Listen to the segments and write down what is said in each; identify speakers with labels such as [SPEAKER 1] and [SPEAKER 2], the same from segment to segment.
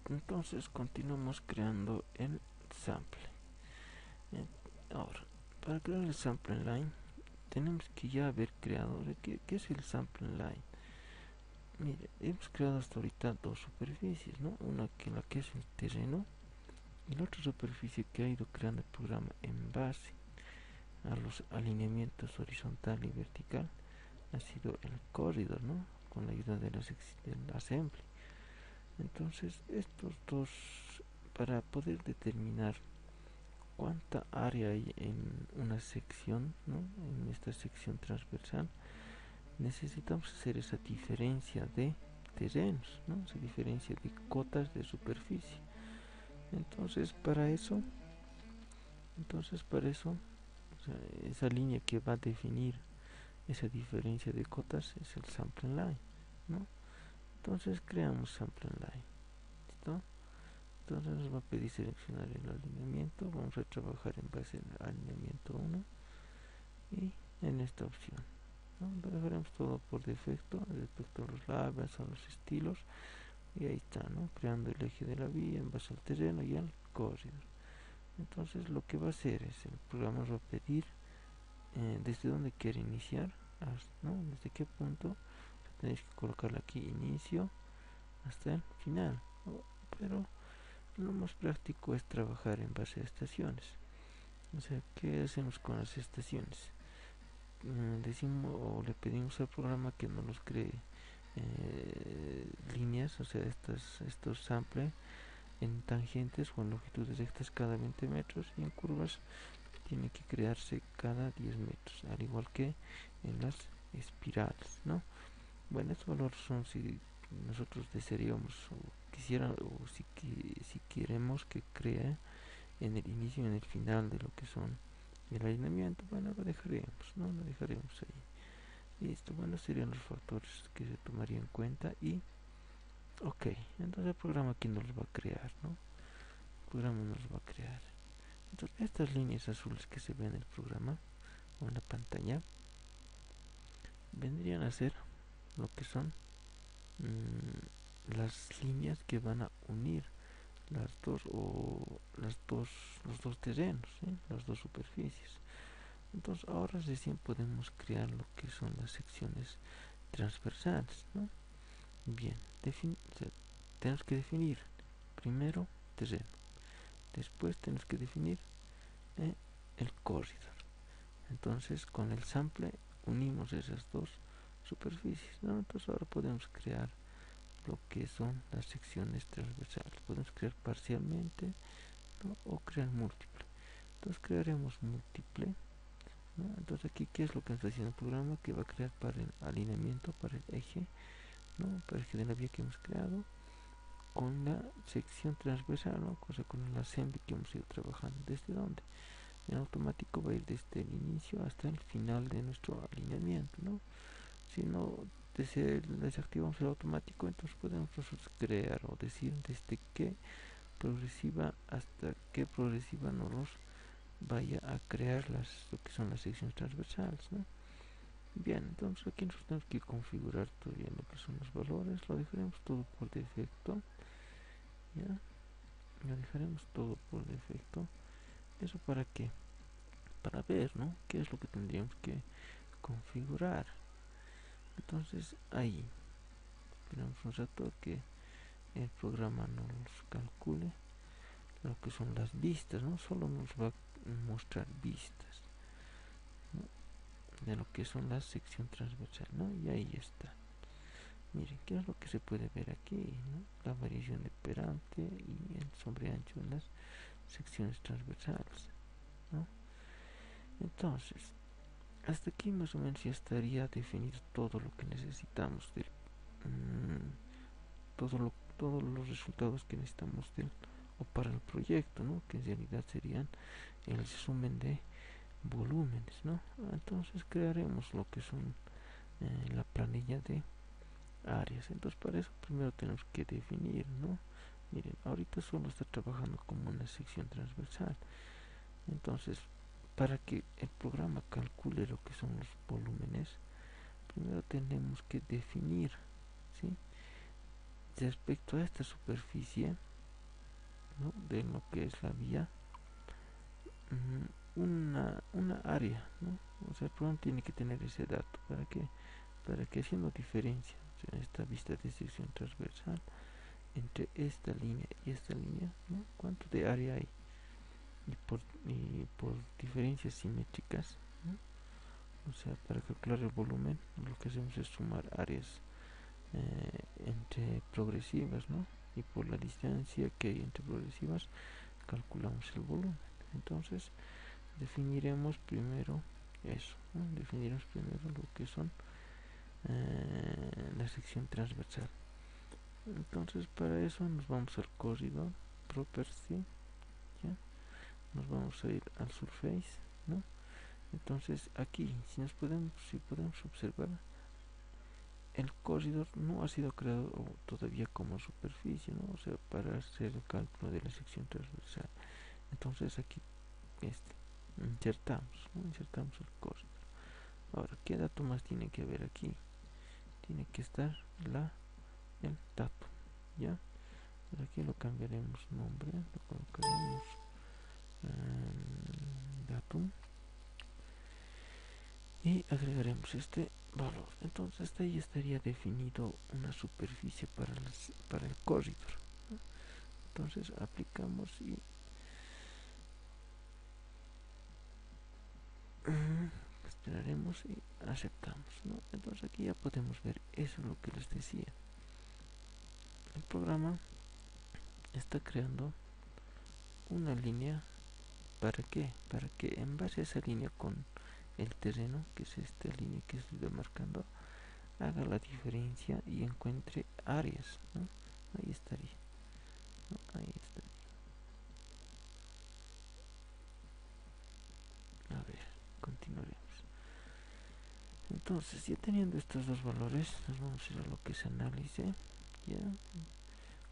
[SPEAKER 1] Entonces continuamos creando el sample. Ahora, para crear el sample line tenemos que ya haber creado ¿qué es el sample line? Mire, hemos creado hasta ahorita dos superficies, ¿no? Una que la que es el terreno y la otra superficie que ha ido creando el programa en base a los alineamientos horizontal y vertical ha sido el corridor, ¿no? Con la ayuda del assembly. Entonces estos dos, para poder determinar cuánta área hay en una sección, ¿no? En esta sección transversal, necesitamos hacer esa diferencia de terrenos, ¿no? Esa diferencia de cotas de superficie. Entonces para eso, o sea, esa línea que va a definir esa diferencia de cotas es el sample line, ¿no? Entonces creamos sample line, ¿listo? Entonces nos va a pedir seleccionar el alineamiento. Vamos a trabajar en base al alineamiento 1 y en esta opción, ¿no? Lo dejaremos todo por defecto respecto a los labels, a los estilos, y ahí está, ¿no? Creando el eje de la vía en base al terreno y al corredor. Entonces lo que va a hacer es, el programa nos va a pedir desde dónde quiere iniciar, ¿no? Desde qué punto. Tenéis que colocarle aquí inicio hasta el final, ¿no? Pero lo más práctico es trabajar en base a estaciones. O sea, ¿qué hacemos con las estaciones? Decimos o le pedimos al programa que nos los cree líneas, o sea, estos samples en tangentes o en longitudes rectas cada 20 metros, y en curvas tiene que crearse cada 10 metros, al igual que en las espirales, ¿no? Bueno, estos valores son si nosotros desearíamos o quisiera, o si queremos que cree en el inicio y en el final de lo que son el alineamiento. Bueno, lo dejaremos, ¿no? Lo dejaremos ahí. Listo, bueno, serían los factores que se tomarían en cuenta. Y ok, entonces el programa aquí nos los va a crear, ¿no? El programa nos los va a crear. Entonces estas líneas azules que se ven en el programa o en la pantalla vendrían a ser lo que son las líneas que van a unir los dos terrenos, ¿sí? Las dos superficies. Entonces ahora recién podemos crear lo que son las secciones transversales, ¿no? Bien, o sea, tenemos que definir primero terreno, después tenemos que definir eh, el corredor. Entonces con el sample unimos esas dos superficies, ¿no? Entonces ahora podemos crear lo que son las secciones transversales. Podemos crear parcialmente, ¿no? O crear múltiple. Entonces crearemos múltiple, ¿no? Entonces aquí, ¿qué es lo que está haciendo el programa? Que va a crear para el alineamiento, para el eje, ¿no? Para el eje de la vía que hemos creado con la sección transversal, ¿no? O sea, con el assembly que hemos ido trabajando. ¿Desde dónde? En automático va a ir desde el inicio hasta el final de nuestro alineamiento, ¿no? Si no desactivamos el automático, entonces podemos nosotros crear o decir desde qué progresiva hasta qué progresiva nos vaya a crear lo que son las secciones transversales, ¿no? Bien, entonces aquí nosotros tenemos que configurar todavía lo que son los valores. Lo dejaremos todo por defecto, ¿ya? Lo dejaremos todo por defecto. ¿Eso para qué? Para ver, ¿no? ¿Qué es lo que tendríamos que configurar? Entonces ahí esperamos un rato que el programa nos calcule lo que son las vistas, ¿no? Solo nos va a mostrar vistas, ¿no? De lo que son las secciones transversales, ¿no? Y ahí está. Miren, ¿qué es lo que se puede ver aquí, ¿no? La variación de perante y el sobreancho de las secciones transversales, ¿no? Entonces, hasta aquí más o menos ya estaría definido todo lo que necesitamos del todos los resultados que necesitamos del o para el proyecto, ¿no? Que en realidad serían el resumen de volúmenes, ¿no? Entonces crearemos lo que son la planilla de áreas. Entonces para eso primero tenemos que definir, ¿no? Miren, ahorita solo está trabajando como una sección transversal. Entonces, para que el programa calcule lo que son los volúmenes, primero tenemos que definir, ¿sí? Respecto a esta superficie, ¿no? De lo que es la vía, una área, ¿no? O sea, el programa tiene que tener ese dato para que haciendo diferencia, o sea, esta vista de sección transversal entre esta línea y esta línea, ¿no? ¿Cuánto de área hay? Y por diferencias simétricas, ¿no? O sea, para calcular el volumen, lo que hacemos es sumar áreas entre progresivas, ¿no? Y por la distancia que hay entre progresivas, calculamos el volumen. Entonces, definiremos primero eso, ¿no? Definiremos primero lo que son la sección transversal. Entonces, para eso nos vamos al corridor property, ¿ya? Nos vamos a ir al surface, ¿no? Entonces, aquí, si podemos observar, el corredor no ha sido creado todavía como superficie, ¿no? O sea, para hacer el cálculo de la sección transversal. Entonces aquí insertamos, ¿no? Insertamos el corredor. Ahora, ¿qué dato más tiene que haber aquí? Tiene que estar el dato, ¿ya? Por aquí lo cambiaremos nombre, lo colocaremos datum y agregaremos este valor. Entonces hasta ahí estaría definido una superficie para el corredor, ¿no? Entonces aplicamos y esperaremos y aceptamos, ¿no? Entonces aquí ya podemos ver, eso es lo que les decía. El programa está creando una línea. ¿Para qué? Para que en base a esa línea con el terreno, que es esta línea que estoy marcando, haga la diferencia y encuentre áreas, ¿no? Ahí estaría, ¿no? Ahí estaría. A ver, continuaremos. Entonces, ya teniendo estos dos valores, nos vamos a ir a lo que es análisis, ya,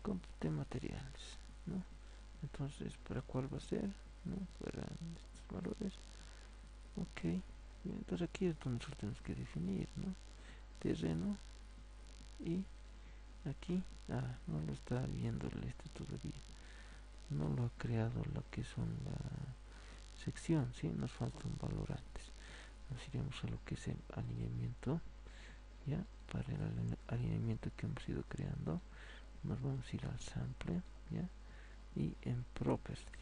[SPEAKER 1] cómputo materiales, ¿no? Entonces, ¿para cuál va a ser? ¿No? Para estos valores. Ok. Bien, entonces aquí es donde nosotros tenemos que definir, ¿no? Terreno y aquí, no lo está viendo el todavía. No lo ha creado lo que son la sección, ¿sí? Nos falta un valor antes. Nos iremos a lo que es el alineamiento, ya, para el alineamiento que hemos ido creando. Nos vamos a ir al sample, ya, y en property.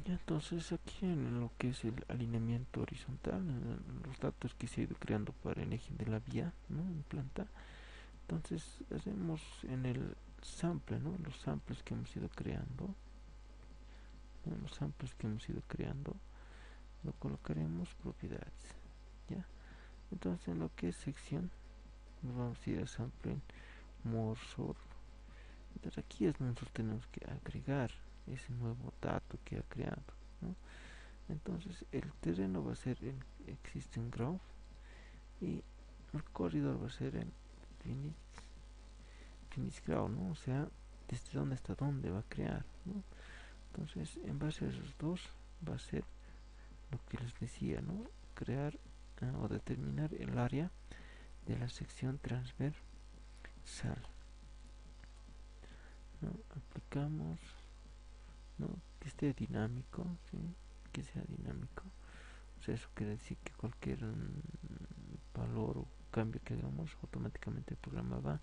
[SPEAKER 1] Ya, entonces aquí en lo que es el alineamiento horizontal, los datos que se ha ido creando para el eje de la vía, ¿no? En planta. Entonces hacemos en el sample, ¿no? Los samples que hemos ido creando, ¿no? Los samples que hemos ido creando, lo colocaremos propiedades, ¿ya? Entonces en lo que es sección, nos vamos a ir a sample more sort. Entonces aquí es donde nosotros tenemos que agregar ese nuevo dato que ha creado, ¿no? Entonces el terreno va a ser el existing graph y el corredor va a ser el finish graph, ¿no? O sea, desde dónde hasta dónde va a crear, ¿no? Entonces en base a esos dos va a ser lo que les decía, ¿no? Crear o determinar el área de la sección transversal, ¿no? Aplicamos, ¿no? Que esté dinámico, ¿sí? Que sea dinámico. O sea, eso quiere decir que cualquier valor o cambio que hagamos, automáticamente el programa va a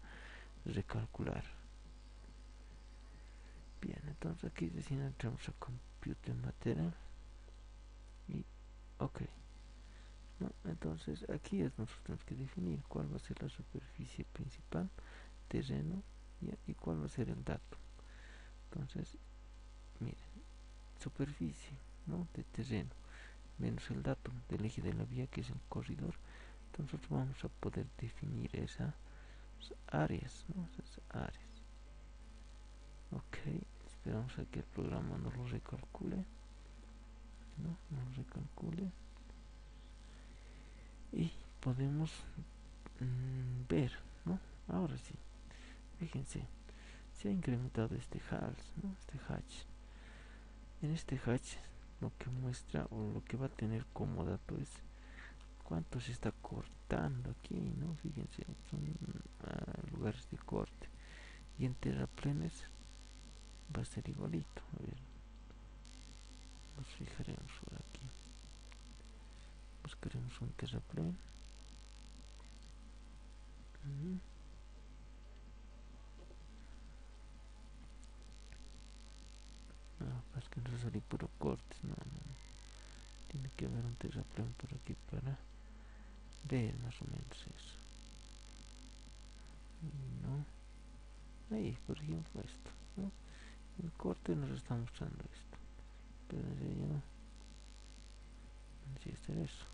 [SPEAKER 1] recalcular. Bien, entonces aquí recién entramos a Computer Material y ok, ¿no? Entonces aquí es nosotros tenemos que definir cuál va a ser la superficie principal, terreno, y cuál va a ser el dato. Entonces, miren, superficie, ¿no? De terreno menos el dato del eje de la vía, que es el corredor. Entonces vamos a poder definir esas áreas, ¿no? Esas áreas. Ok, esperamos a que el programa nos lo recalcule, ¿no? Nos recalcule y podemos ver, ¿no? Ahora sí, fíjense, se ha incrementado este hatch, ¿no? Este hatch. En este hatch lo que muestra o lo que va a tener como dato es cuánto se está cortando aquí, ¿no? Fíjense, son lugares de corte. Y en terraplenes va a ser igualito. A ver, nos fijaremos por aquí, buscaremos un terraplén. No, es que no salí puro cortes, no, tiene que haber un terraplén por aquí para ver más o menos eso. Y no, ahí por ejemplo esto, ¿no? El corte nos está mostrando esto, pero en realidad no, debería estar eso,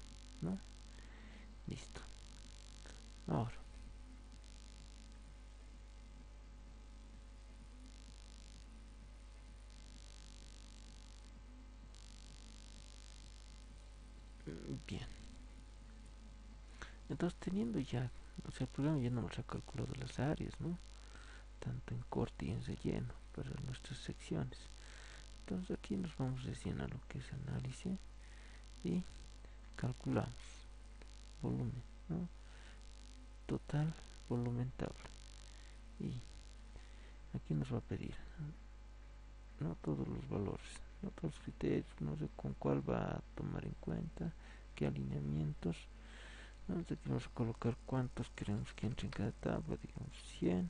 [SPEAKER 1] ¿no? Listo. Ahora, bien. Entonces teniendo ya, o sea, el programa ya nos ha calculado las áreas, ¿no? Tanto en corte y en relleno para nuestras secciones. Entonces aquí nos vamos recién a lo que es análisis y calculamos volumen, ¿no? Total volumen tabla. Y aquí nos va a pedir, ¿no? Todos los valores, ¿no? Todos los criterios, no sé con cuál va a tomar en cuenta, qué alineamientos. Entonces aquí vamos a colocar cuántos queremos que entre en cada tabla, digamos 100,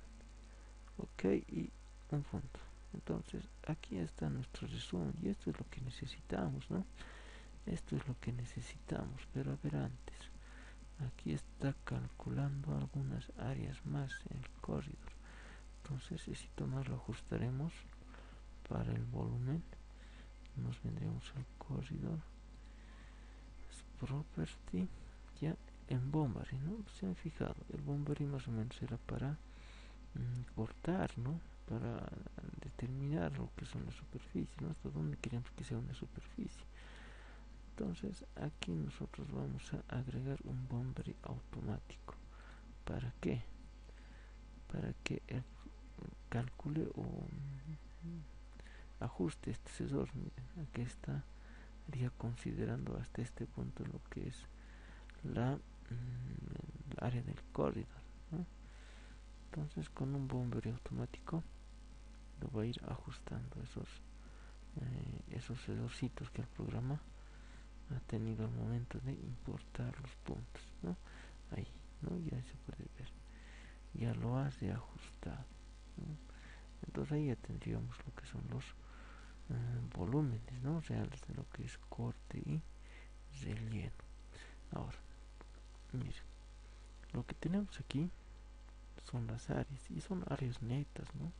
[SPEAKER 1] ok, y un punto. Entonces aquí está nuestro resumen y esto es lo que necesitamos, ¿no? Esto es lo que necesitamos, pero a ver antes. Aquí está calculando algunas áreas más en el corredor. Entonces si más lo ajustaremos para el volumen. Nos vendremos al corredor. Property. Ya en Bombary, ¿no? Se han fijado. El Bombary más o menos era para cortar, ¿no? Para determinar lo que son las superficies, ¿no? Hasta dónde queremos que sea una superficie. Entonces aquí nosotros vamos a agregar un boundary automático. ¿Para qué? Para que él calcule o ajuste este sensor. Miren, aquí está ya considerando hasta este punto lo que es la área del corredor, ¿no? Entonces con un boundary automático lo va a ir ajustando esos sensoritos que el programa ha tenido al momento de importar los puntos, ¿no? Ahí, ¿no? Ya se puede ver, ya lo has ajustado, ¿no? Entonces ahí ya tendríamos lo que son los volúmenes, ¿no? Reales de lo que es corte y relleno. Ahora, miren, lo que tenemos aquí son las áreas y son áreas netas, ¿no?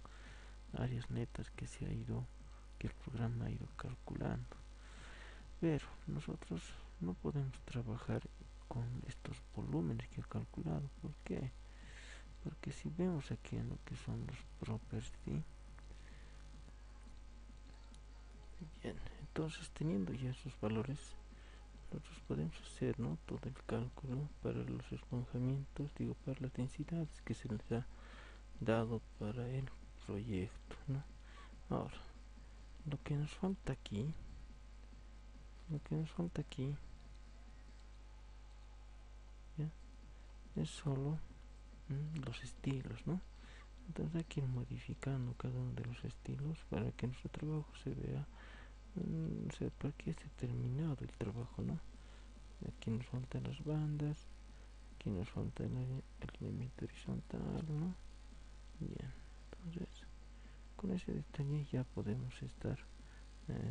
[SPEAKER 1] Áreas netas que el programa ha ido calculando. Pero nosotros no podemos trabajar con estos volúmenes que ha calculado. ¿Por qué? Porque si vemos aquí en lo que son los property, bien, entonces teniendo ya esos valores, nosotros podemos hacer, ¿no? Todo el cálculo para los esponjamientos, digo, para las densidades que se les ha dado para el proyecto, ¿no? Ahora, lo que nos falta aquí, ¿ya? Es solo los estilos, ¿no? Entonces aquí ir modificando cada uno de los estilos para que nuestro trabajo se vea, para que esté terminado el trabajo, ¿no? Aquí nos faltan las bandas, aquí nos falta el alineamiento horizontal, ¿no? Bien, entonces con ese detalle ya podemos estar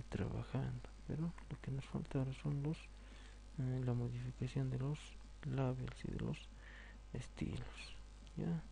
[SPEAKER 1] trabajando, pero lo que nos falta ahora son la modificación de los labels y de los estilos, ¿ya?